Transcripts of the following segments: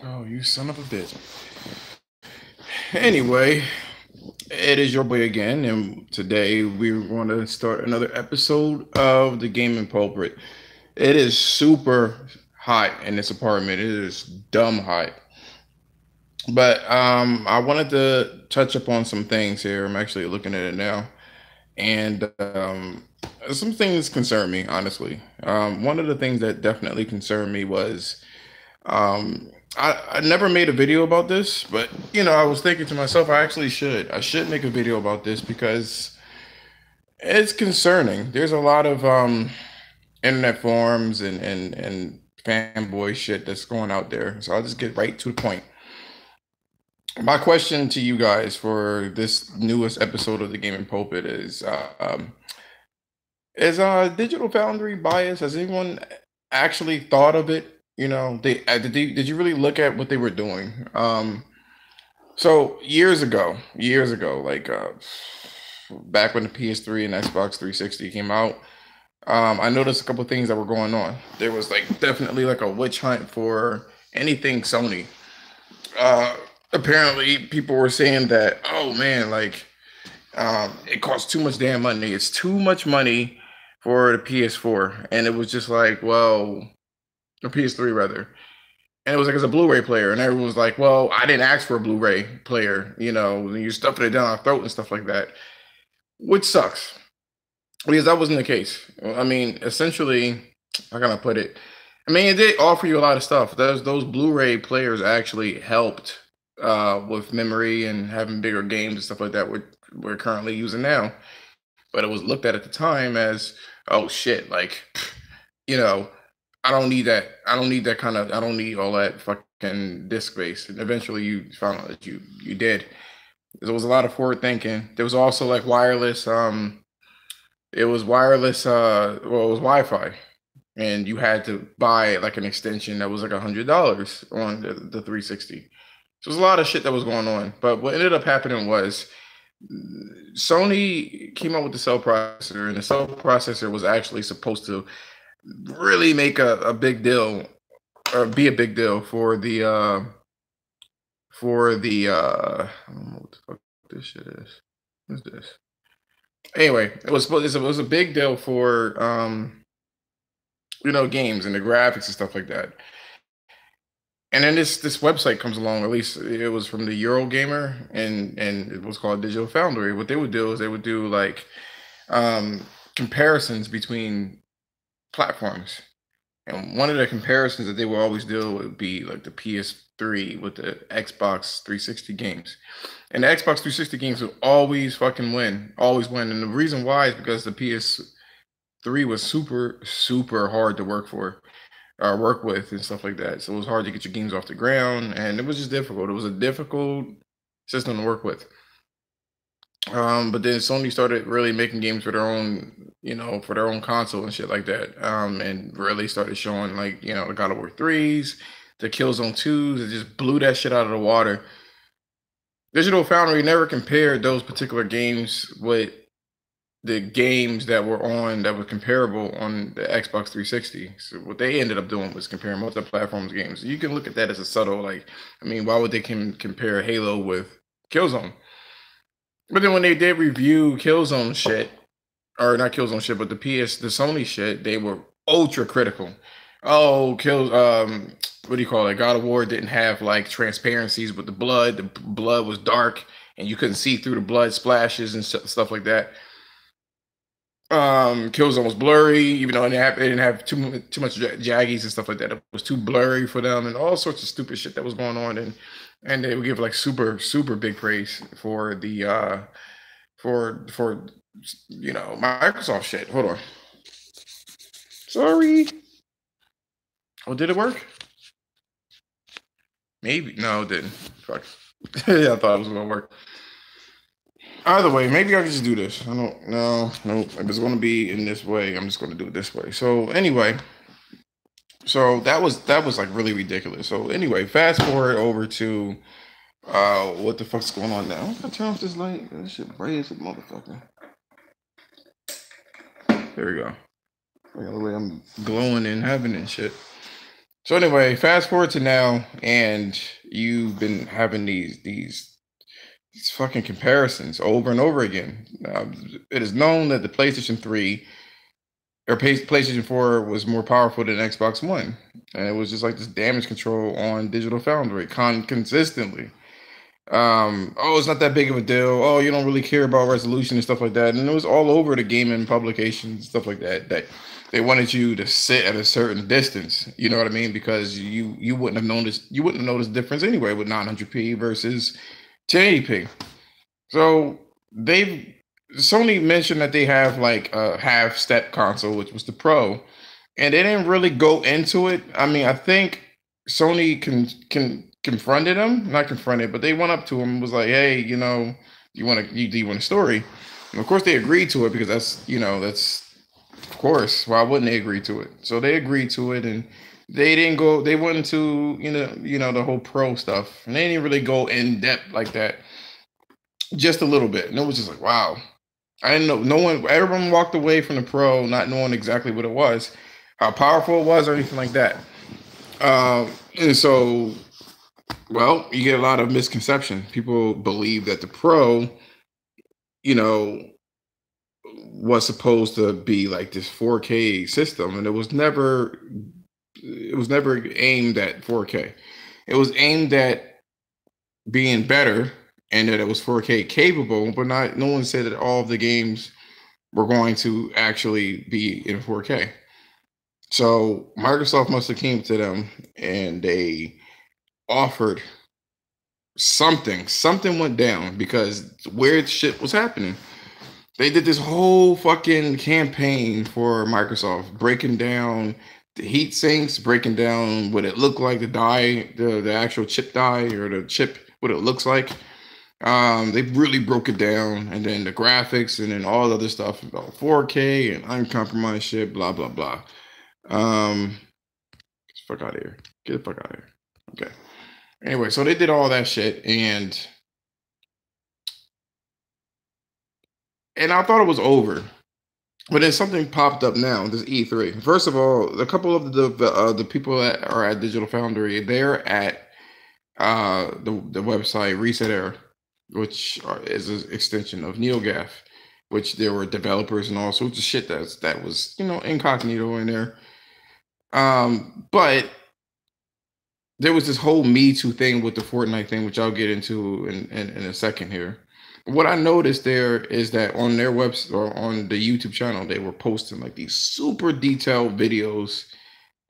Oh, you son of a bitch. Anyway, it is your boy again, and today we're going to start another episode of the Gaming Pulpit. It is super hot in this apartment. It is dumb hot. But I wanted to touch upon some things here. I'm actually looking at it now, and some things concern me, honestly. One of the things that definitely concerned me was I never made a video about this, but I was thinking to myself, I actually should. I should make a video about this because it's concerning. There's a lot of internet forums and fanboy shit that's going out there. So I'll just get right to the point. My question to you guys for this newest episode of the Gaming Pulpit is Digital Foundry bias? Has anyone actually thought of it? Did you really look at what they were doing? So years ago, like back when the PS3 and Xbox 360 came out, I noticed a couple things that were going on. There was like definitely like a witch hunt for anything Sony. Uh, Apparently, people were saying that, oh man, like it costs too much damn money. It's too much money for the PS4, and it was just like, well, the PS3 rather. And it was like as a Blu-ray player, and everyone was like, "Well, I didn't ask for a Blu-ray player, and you're stuffing it down our throat and stuff like that," which sucks because that wasn't the case. I mean, essentially, how can I put it? I mean, it did offer you a lot of stuff. Those Blu-ray players actually helped with memory and having bigger games and stuff like that. We're currently using now, but it was looked at the time as, oh shit, like you know, I don't need that. I don't need that kind of. I don't need all that fucking disk space. And eventually, you found out that you did. There was a lot of forward thinking. There was also like wireless. It was wireless. Well, it was Wi-Fi, and you had to buy like an extension that was like $100 on the 360. So there's a lot of shit that was going on. But what ended up happening was Sony came out with the cell processor, and the cell processor was actually supposed to really make a big deal or be a big deal I don't know what the fuck this shit is. What's this? Anyway, it was a big deal for games and the graphics and stuff like that. And then this website comes along, at least it was from the Eurogamer and it was called Digital Foundry. What they would do is they would do like comparisons between platforms. And one of the comparisons that they will always do would be like the PS3 with the Xbox 360 games. And the Xbox 360 games would always fucking win, always win. And the reason why is because the PS3 was super, super hard to work with and stuff like that. So it was hard to get your games off the ground, and it was just difficult. It was a difficult system to work with. But then Sony started really making games for their own, for their own console and shit like that. And really started showing like, the God of War 3s, the Killzone 2s, it just blew that shit out of the water. Digital Foundry never compared those particular games with the games that were comparable on the Xbox 360. So what they ended up doing was comparing multi-platforms games. You can look at that as a subtle, like, I mean, why would they compare Halo with Killzone? But then when they did review Killzone shit, or not Killzone shit, but the Sony shit, they were ultra critical. Oh, what do you call it? God of War didn't have like transparencies with the blood. The blood was dark, and you couldn't see through the blood splashes and stuff like that. Killzone was blurry, even though it didn't have too much jaggies and stuff like that. It was too blurry for them, and all sorts of stupid shit that was going on. And they would give like super super big praise for the for Microsoft shit. Hold on. Sorry. Oh, did it work? Maybe. No, it didn't. Fuck. Yeah, I thought it was gonna work. Either way, maybe I can just do this. I don't know. Nope. If it's gonna be in this way, I'm just gonna do it this way. So anyway, so that was like really ridiculous. So anyway, fast forward over to what the fuck's going on now? I'm gonna turn off this light. This shit bright as a motherfucker. There we go. By the way, I'm glowing in heaven and shit. So anyway, fast forward to now, and you've been having these fucking comparisons over and over again. It is known that the PlayStation 3 or PlayStation 4 was more powerful than Xbox One, and it was just like this damage control on Digital Foundry consistently. Oh, it's not that big of a deal. Oh, you don't really care about resolution and stuff like that. And it was all over the gaming publications, stuff like that, that they wanted you to sit at a certain distance. You know what I mean? Because you wouldn't have noticed, you wouldn't have noticed the difference anyway with 900p versus 1080p. So they've Sony mentioned that they have like a half step console, which was the Pro, and they didn't really go into it. I mean, I think Sony can confronted him, not confronted, but they went up to him and was like, "Hey, do you want a story?" And of course, they agreed to it because that's of course, why wouldn't they agree to it? So they agreed to it, and they didn't go. They went into the whole Pro stuff, and they didn't really go in depth like that. Just a little bit, and it was just like, wow. I didn't know. No one, everyone walked away from the Pro not knowing exactly what it was, how powerful it was, or anything like that. And so, well, you get a lot of misconception. People believe that the Pro, you know, was supposed to be like this 4K system, and it was never aimed at 4K. It was aimed at being better and that it was 4K capable, but not no one said that all of the games were going to actually be in 4K. So Microsoft must have came to them and they offered something. Something went down because weird shit was happening. They did this whole fucking campaign for Microsoft, breaking down the heat sinks, breaking down what it looked like, the die, the actual chip die or the chip, what it looks like. They really broke it down, and then the graphics, and then all the other stuff about 4K and uncompromised shit, blah blah blah. Get the fuck out of here. Get the fuck out of here. Okay. Anyway, so they did all that shit, and I thought it was over. But then something popped up now. This E3. First of all, a couple of the people that are at Digital Foundry, they're at the website Reset Era, which is an extension of NeoGAF, which there were developers and all sorts of shit that was incognito in there. But there was this whole Me Too thing with the Fortnite thing, which I'll get into in a second here. What I noticed there is that on their website or on the YouTube channel, they were posting like these super detailed videos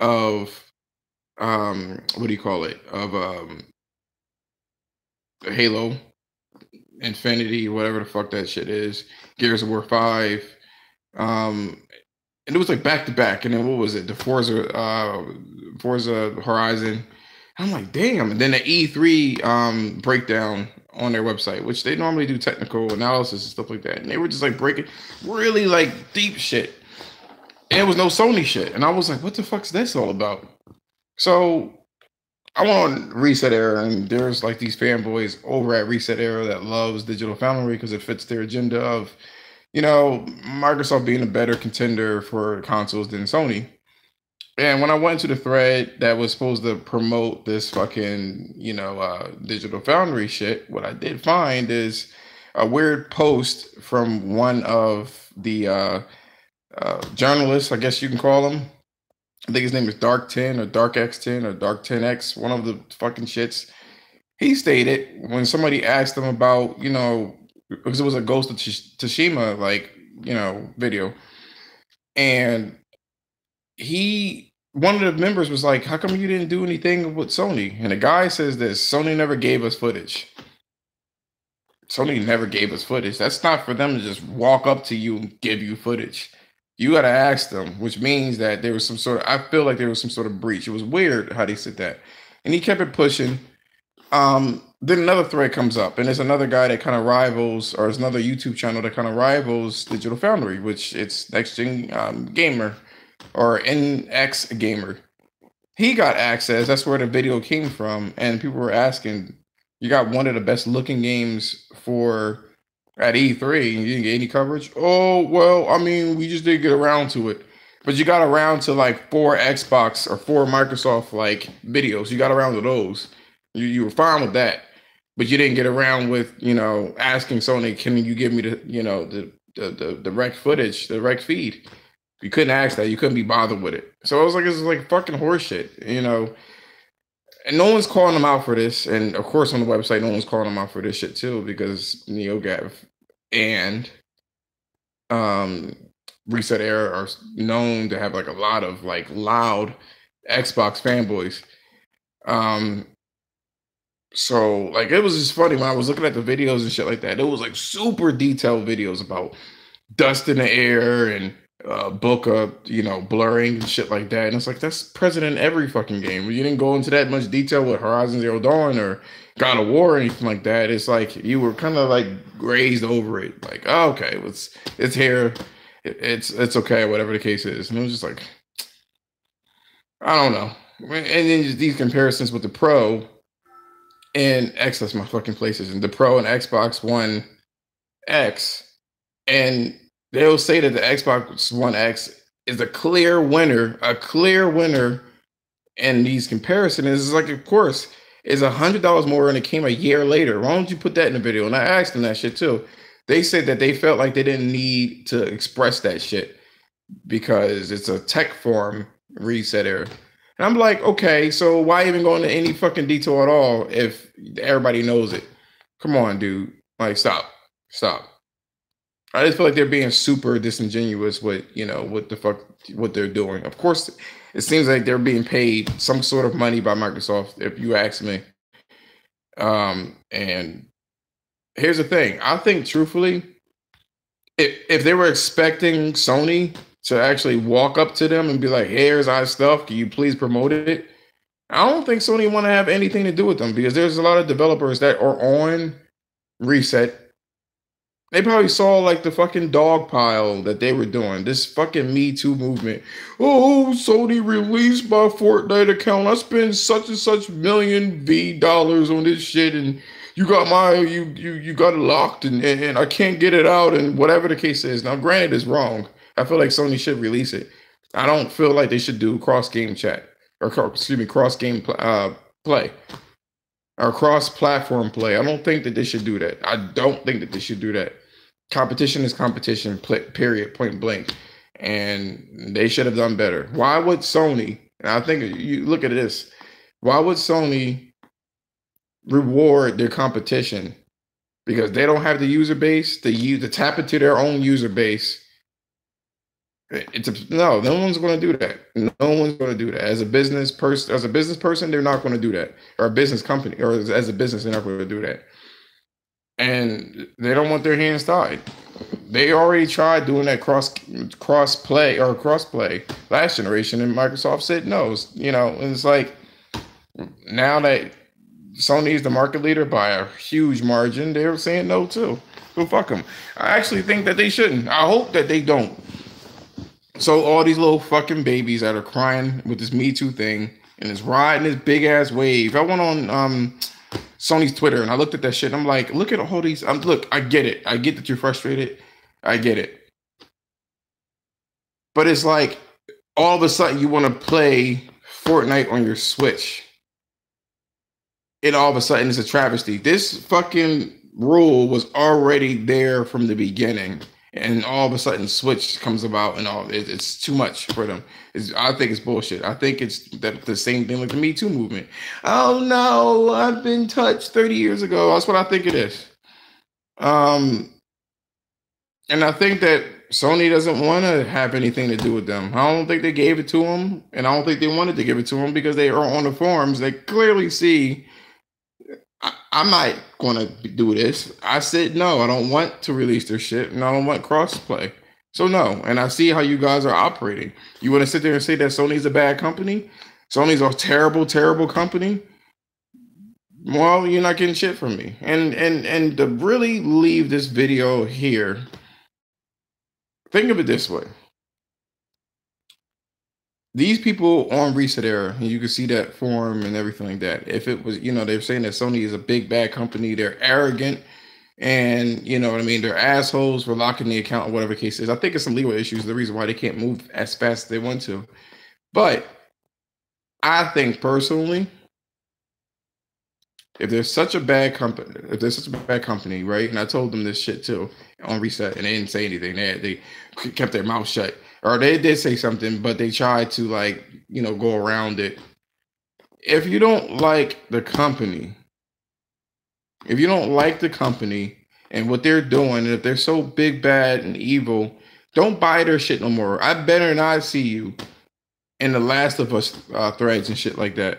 of what do you call it? Of Halo, Infinity, whatever the fuck that shit is, Gears of War 5. And it was like back to back. And then what was it? The Forza Horizon. I'm like, damn. And then the E3 breakdown on their website, which they normally do technical analysis and stuff like that. And they were just like breaking really like deep shit. And it was no Sony shit. And I was like, what the fuck's this all about? So I'm on Reset Era, and there's like these fanboys over at Reset Era that loves Digital Foundry because it fits their agenda of, Microsoft being a better contender for consoles than Sony. And when I went to the thread that was supposed to promote this fucking, Digital Foundry shit, what I did find is a weird post from one of the journalists, I guess you can call him. I think his name is Dark 10 or Dark X10 or Dark 10X, one of the fucking shits. He stated when somebody asked him about, because it was a Ghost of Tsushima, video. And one of the members was like, how come you didn't do anything with Sony? And the guy says this: Sony never gave us footage. Sony never gave us footage. That's not for them to just walk up to you and give you footage. You got to ask them, which means that there was I feel like there was some sort of breach. It was weird how they said that. And he kept it pushing. Then another thread comes up, and there's another guy that kind of rivals, or there's another YouTube channel that kind of rivals Digital Foundry, which it's Next Gen Gamer or NX Gamer. He got access. That's where the video came from, and people were asking, "You got one of the best looking games at E3, and you didn't get any coverage?" Oh well, I mean, we just didn't get around to it. But you got around to like 4 Xbox or 4 Microsoft like videos. You got around to those. You were fine with that, but you didn't get around with asking Sony, can you give me the rec footage, the rec feed? You couldn't ask that. You couldn't be bothered with it. So I was like, this is like fucking horseshit. And no one's calling them out for this. And of course, on the website, no one's calling them out for this shit too, because NeoGAF and Reset Era are known to have like a lot of like loud Xbox fanboys. So like it was just funny when I was looking at the videos and shit like that. It was like super detailed videos about dust in the air and bokeh, blurring and shit like that. And it's like that's present in every fucking game. You didn't go into that much detail with Horizon Zero Dawn or God of War or anything like that. It's like you were kind of like grazed over it. Like, oh, okay, it's here. It's okay, whatever the case is. And it was just like, I don't know. And then these comparisons with the Pro and X, that's my fucking PlayStation, the Pro and Xbox One X, and they'll say that the Xbox One X is a clear winner in these comparisons. It's like, of course, it's $100 more and it came a year later. Why don't you put that in the video? And I asked them that shit too. They said that they felt like they didn't need to express that shit because it's a tech forum reset error. And I'm like, okay, so why even go into any fucking detail at all if everybody knows it? Come on, dude. Like, stop. I just feel like they're being super disingenuous with, what they're doing. Of course, it seems like they're being paid some sort of money by Microsoft, if you ask me. And here's the thing. I think, truthfully, if they were expecting Sony to actually walk up to them and be like, here's our stuff, can you please promote it? I don't think Sony want to have anything to do with them because there's a lot of developers that are on Reset. They probably saw like the fucking dog pile that they were doing. This fucking Me Too movement. Oh, Sony released my Fortnite account. I spent such and such million dollars on this shit, and you got you got it locked, and I can't get it out, and whatever the case is. Now, granted, it's wrong. I feel like Sony should release it. I don't feel like they should do cross game chat or cross game play. Or cross-platform play. I don't think that they should do that. I don't think that they should do that. Competition is competition, period, point blank. And they should have done better. Why would Sony, and I think you look at this, why would Sony reward their competition? Because they don't have the user base, to tap into their own user base. No one's going to do that. No one's going to do that. As a business person, they're not going to do that. Or a business company, or as a business, they're not going to do that. And they don't want their hands tied. They already tried doing that cross-play last generation, and Microsoft said no. And it's like, now that Sony is the market leader by a huge margin, they're saying no too. So fuck them. I actually think that they shouldn't. I hope that they don't. So all these little fucking babies that are crying with this Me Too thing and is riding this big ass wave. I went on Sony's Twitter and I looked at that shit. And I'm like, look at all these. Look, I get it. I get that you're frustrated. I get it. But it's like all of a sudden you want to play Fortnite on your Switch. And all of a sudden it's a travesty. This fucking rule was already there from the beginning. And all of a sudden, Switch comes about, and it's too much for them. I think it's bullshit. I think it's the same thing like the Me Too movement. Oh no, I've been touched 30 years ago. That's what I think it is. And I think that Sony doesn't want to have anything to do with them. I don't think they gave it to them, and I don't think they wanted to give it to them because they are on the forums. They clearly see. I'm not going to do this. I said no. I don't want to release their shit, and I don't want crossplay. So no. And I see how you guys are operating. You want to sit there and say that Sony's a bad company? Sony's a terrible, terrible company? Well, you're not getting shit from me. And to really leave this video here, think of it this way. These people on Reset Era, and you can see that forum and everything like that. If it was, they're saying that Sony is a big bad company, they're arrogant, And you know what I mean, they're assholes for locking the account or whatever the case is. I think it's some legal issues, the reason why they can't move as fast as they want to. But I think personally, if there's such a bad company, right? And I told them this shit too on Reset, and they didn't say anything. They kept their mouth shut, or they did say something, but they tried to like go around it. If you don't like the company, and what they're doing, and if they're so big, bad, and evil, don't buy their shit no more. I better not see you in the Last of Us threads and shit like that.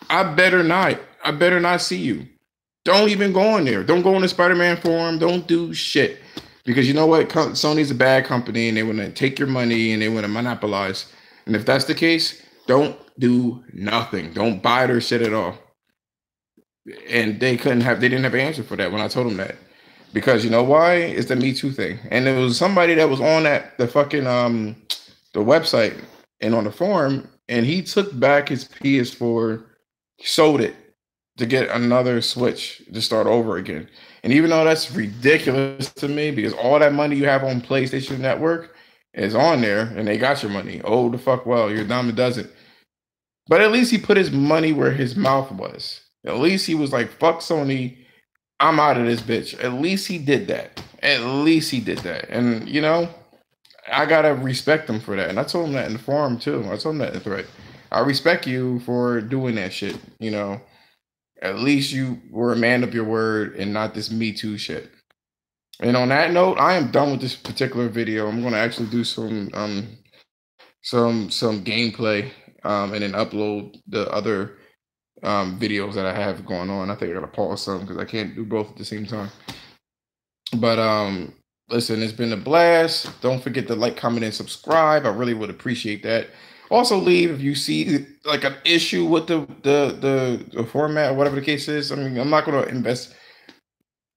I better not. I better not see you. Don't even go in there. Don't go in the Spider-Man forum. Don't do shit. Because you know what? Sony's a bad company and they want to take your money and they want to monopolize. And if that's the case, don't do nothing. Don't buy their shit at all. And they didn't have an answer for that when I told them that. Because you know why? It's the Me Too thing. And there was somebody that was on the fucking the website and on the forum, and he took back his PS4, sold it to get another Switch to start over again. And even though that's ridiculous to me, because all that money you have on PlayStation Network is on there, and they got your money. Oh, the fuck well, you're dumb, it doesn't. But at least he put his money where his mouth was. At least he was like, fuck Sony, I'm out of this bitch. At least he did that. And I gotta respect him for that. And I told him that in the forum too. I told him that in the thread. I respect you for doing that shit. At least you were a man of your word and not this Me Too shit. And on that note, I am done with this particular video. I'm gonna actually do some gameplay and then upload the other videos that I have going on. I think I gotta pause some because I can't do both at the same time. But listen, it's been a blast. Don't forget to like, comment, and subscribe. I really would appreciate that. Also, leave if you see like an issue with the format or whatever the case is. I mean, I'm not going to invest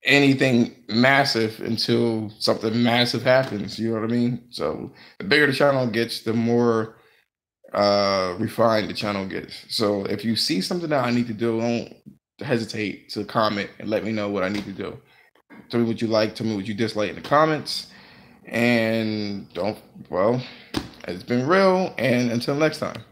anything massive until something massive happens. You know what I mean? So the bigger the channel gets, the more refined the channel gets. So if you see something that I need to do, don't hesitate to comment and let me know what I need to do. Tell me what you like, tell me what you dislike in the comments. And it's been real, and until next time.